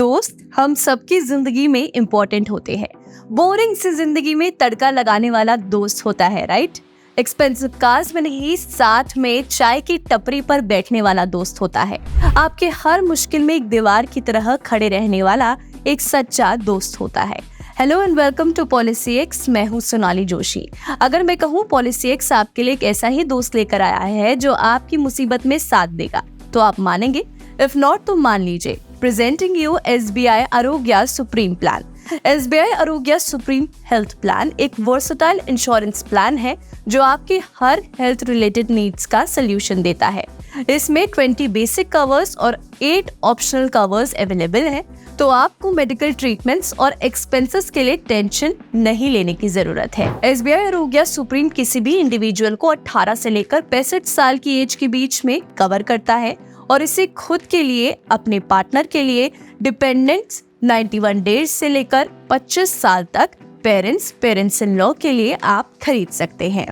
दोस्त हम सबकी जिंदगी में इम्पोर्टेंट होते हैं। बोरिंग सी जिंदगी में तड़का लगाने वाला दोस्त होता है, राइट? एक्सपेंसिव कार्स में नहीं, साथ में चाय की टपरी पर बैठने वाला दोस्त होता है। आपके हर मुश्किल में एक दीवार की तरह खड़े रहने वाला एक सच्चा दोस्त होता है। Hello and welcome to policy X. मैं हूँ सोनाली जोशी। अगर मैं कहूँ पॉलिसी एक्स आपके लिए एक ऐसा ही दोस्त लेकर आया है जो आपकी मुसीबत में साथ देगा, तो आप मानेंगे? इफ नॉट तो मान लीजिए। Presenting you SBI Arogya supreme plan. SBI Arogya supreme health plan एक वर्सेटाइल इंश्योरेंस प्लान है जो आपके हर हेल्थ रिलेटेड नीड्स का सोल्यूशन देता है। इसमें 20 बेसिक कवर्स और 8 ऑप्शनल कवर्स अवेलेबल है, तो आपको मेडिकल ट्रीटमेंट्स और एक्सपेंसेस के लिए टेंशन नहीं लेने की जरूरत है। SBI आरोग्या सुप्रीम किसी भी इंडिविजुअल को 18 से लेकर 65 साल की एज के बीच में कवर करता है और इसे खुद के लिए, अपने पार्टनर के लिए, डिपेंडेंट्स 91 डेज से लेकर 25 साल तक, पेरेंट्स इन लॉ के लिए आप खरीद सकते हैं।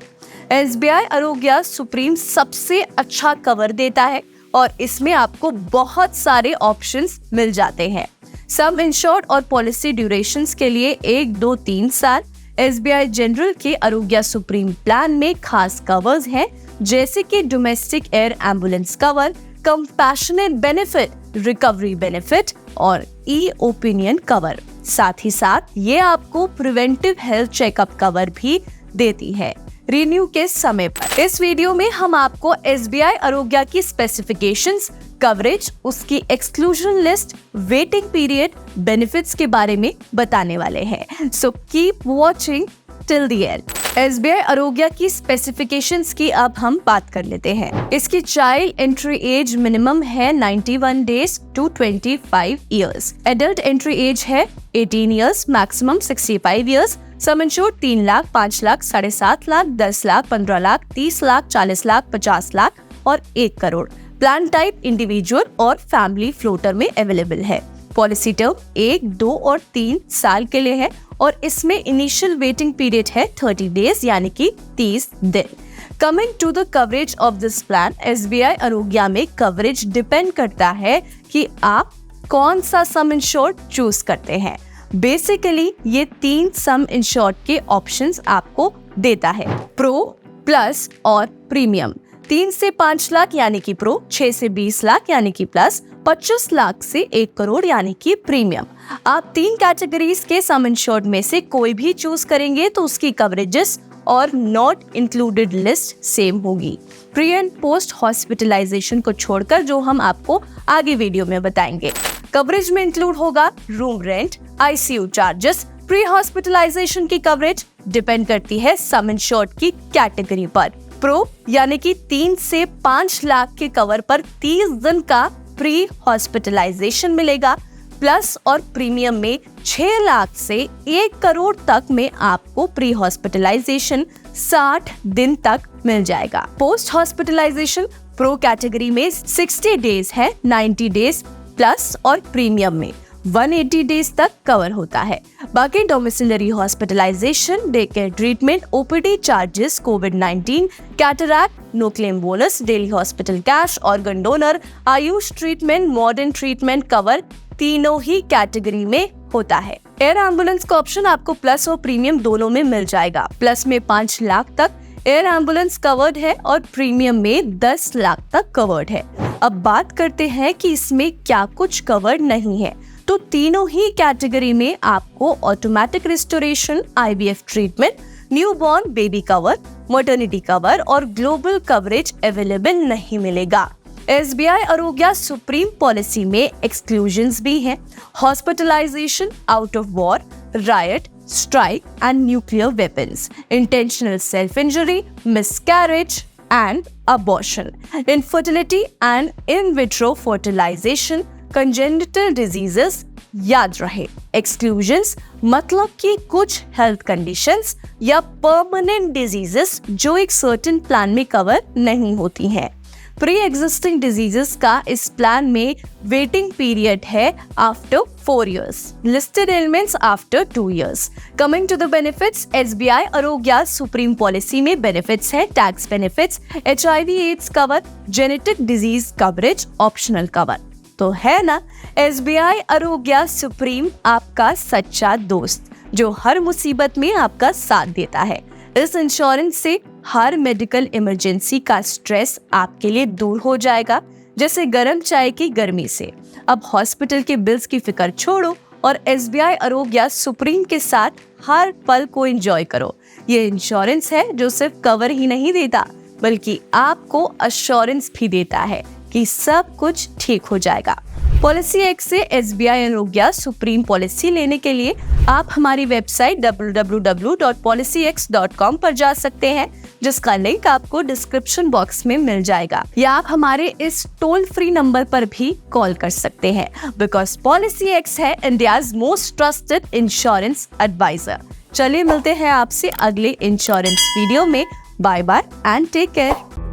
SBI आरोग्या सुप्रीम सबसे अच्छा कवर देता है और इसमें आपको बहुत सारे ऑप्शंस मिल जाते हैं। सम इंश्योर्ड और पॉलिसी ड्यूरेशंस के लिए 1, 2, 3 साल। SBI जनरल के आरोग्या सुप्रीम प्लान में खास कवर्स हैं, जैसे कि domestic air ambulance cover, compassionate benefit, recovery benefit और ई-ओपिनियन कवर। साथ ही साथ ये आपको प्रिवेंटिव हेल्थ चेकअप कवर भी देती है रिन्यू के समय पर। इस वीडियो में हम आपको SBI आरोग्या की स्पेसिफिकेशंस, कवरेज, उसकी exclusion list, waiting period, benefits के बारे में बताने वाले हैं। So keep watching till the end. SBI आरोग्या की स्पेसिफिकेशंस की अब हम बात कर लेते हैं। इसकी चाइल्ड एंट्री एज मिनिमम है 91 days to 25 years. Adult entry age है 18 years, maximum 65 years. Sum insured 3 lakh, 5 lakh, 7.5 lakh, 10 lakh, 15 lakh, 30 lakh, 40 lakh, 50 lakh और 1 करोड़। प्लान टाइप इंडिविजुअल और फैमिली फ्लोटर में अवेलेबल है। पॉलिसी टर्म 1, 2 और 3 साल के लिए है और इसमें इनिशियल वेटिंग पीरियड है 30 डेज यानी कि 30 दिन। Coming to the coverage of this plan, SBI Arogya में कवरेज डिपेंड करता है कि आप कौन सा सम इंश्योर्ड चूज करते हैं। बेसिकली ये 3 सम इंश्योर्ड के ऑप्शंस आपको देता है, प्रो, प्लस और प्रीमियम। 3 से 5 लाख यानी कि प्रो, 6 से 20 लाख यानी कि प्लस, 25 लाख से 1 करोड़ यानी कि प्रीमियम। आप 3 कैटेगरीज के सम इंश्योर्ड में से कोई भी चूज करेंगे तो उसकी कवरेजेस और नॉट इंक्लूडेड लिस्ट सेम होगी। प्री एंड पोस्ट हॉस्पिटलाइजेशन को छोड़कर, जो हम आपको आगे वीडियो में बताएंगे। कवरेज में इंक्लूड होगा room rent, ICU charges. Pre hospitalization की कवरेज डिपेंड करती है सम इंश्योर्ड की कैटेगरी पर। प्रो यानी कि 3 से 5 लाख के कवर पर 30 दिन का प्री हॉस्पिटलाइजेशन मिलेगा। प्लस और प्रीमियम में 6 लाख से 1 करोड़ तक में आपको प्री हॉस्पिटलाइजेशन 60 दिन तक मिल जाएगा। पोस्ट हॉस्पिटलाइजेशन प्रो कैटेगरी में 60 डेज है, 90 डेज प्लस और प्रीमियम में 180 डेज तक कवर होता है। बाकी domiciliary hospitalisation, day care treatment, OPD charges, कोविड-19, cataract, no claim bonus, daily hospital cash, organ donor, AYUSH treatment, modern treatment cover तीनों ही कैटेगरी में होता है। एयर एम्बुलेंस का ऑप्शन आपको प्लस और प्रीमियम दोनों में मिल जाएगा। प्लस में 5 लाख तक एयर एम्बुलेंस कवर्ड है और प्रीमियम में 10 लाख तक कवर्ड है। अब बात करते हैं कि इसमें क्या कुछ कवर्ड नहीं है। तो तीनों ही कैटेगरी में आपको automatic restoration, IVF treatment, newborn baby cover, maternity cover और ग्लोबल कवरेज अवेलेबल नहीं मिलेगा। SBI आरोग्या सुप्रीम पॉलिसी में एक्सक्लूजन्स भी हैं। Hospitalization out of war, riot, strike and nuclear weapons, intentional self injury, miscarriage and abortion, infertility and in vitro fertilization, congenital diseases. याद रहे, exclusions मतलब कि कुछ हेल्थ कंडीशंस या परमानेंट डिजीजेस जो एक सर्टेन प्लान में कवर नहीं होती हैं। प्री एग्जिस्टिंग डिजीजेस का इस प्लान में वेटिंग पीरियड है after 4 years, listed elements after 2 years। Coming to the benefits, SBI Arogya supreme policy में बेनिफिट्स है tax benefits, HIV AIDS cover, genetic disease coverage, optional cover. तो है ना SBI आरोग्य सुप्रीम आपका सच्चा दोस्त जो हर मुसीबत में आपका साथ देता है। इस इंश्योरेंस से हर मेडिकल इमरजेंसी का स्ट्रेस आपके लिए दूर हो जाएगा, जैसे गर्म चाय की गर्मी से। अब हॉस्पिटल के बिल्स की फिक्र छोड़ो और SBI आरोग्य सुप्रीम के साथ हर पल को एंजॉय करो। ये इंश्योरेंस है जो सिर्फ कवर ही नहीं देता बल्कि आपको अश्योरेंस भी देता है कि सब कुछ ठीक हो जाएगा। पॉलिसी एक्स से SBI आरोग्य सुप्रीम पॉलिसी लेने के लिए आप हमारी वेबसाइट www.policyx.com पर जा सकते हैं, जिसका लिंक आपको डिस्क्रिप्शन बॉक्स में मिल जाएगा, या आप हमारे इस टोल फ्री नंबर पर भी कॉल कर सकते हैं, बिकॉज पॉलिसी एक्स है India's most trusted insurance advisor. चलिए मिलते हैं आपसे अगले इंश्योरेंस वीडियो में। Bye bye and take care.